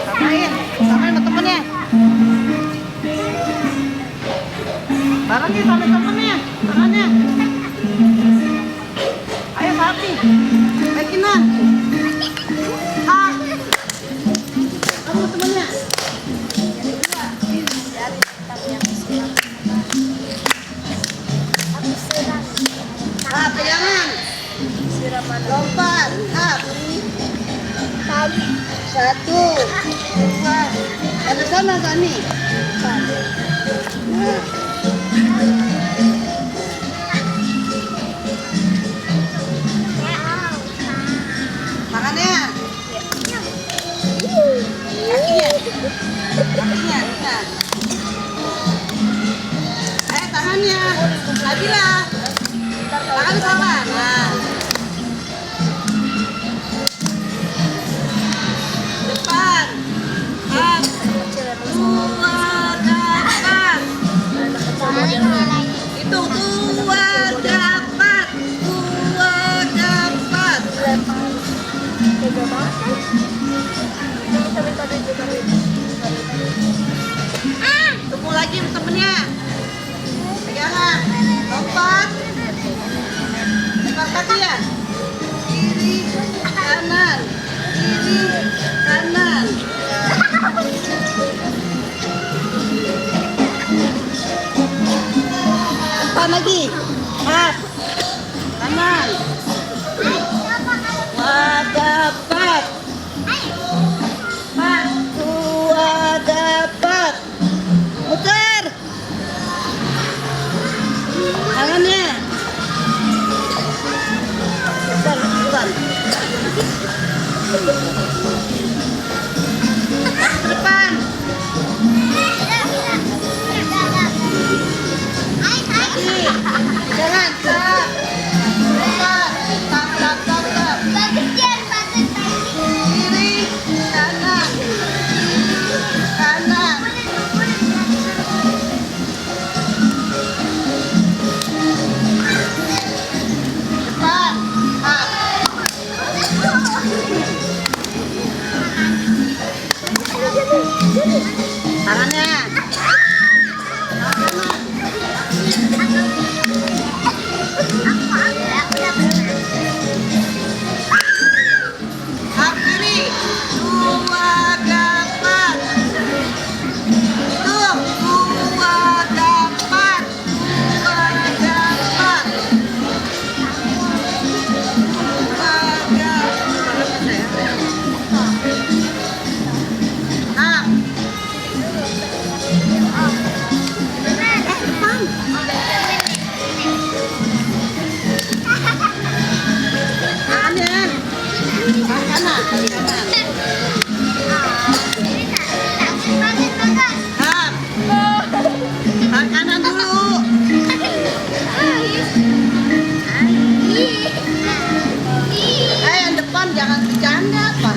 Samain sama temennya. Bareng nih sama temennya, tangannya. Ayo sapi, baikinan. Ah, kamu temennya. Ah, pegangan. Lompat. Ah, satu, dua. Ada sana Sani. Nah. Tangannya. Kakinya. Kakinya. Nah. Tangannya. Nabila. Tangan sama. Nah. Depan. Up. Dua dapat. Itu dua dapat. Dua dapat. Tunggu lagi temennya. Pegangan. Lompat. Lempar kaki ya. Kiri kanan. Kiri kanan. Depan lagi. Up. Kanan. Wah, dapat. Dua dapat. Muter. Tangannya. Depan. Depan. Jangan. Stop. Kiri, kanan. Kanan. Depan. Up. Tangannya. Up kiri. Dua dapat. Itu. Dua dapat. Dua dapat. Dua dapat. Up. Depan. Tangannya. Kanan. Kanan. Up. Kanan dulu. Yang depan jangan bercanda apa.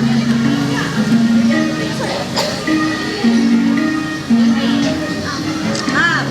Up.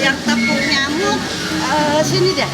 Yang tepung nyamuk sini deh.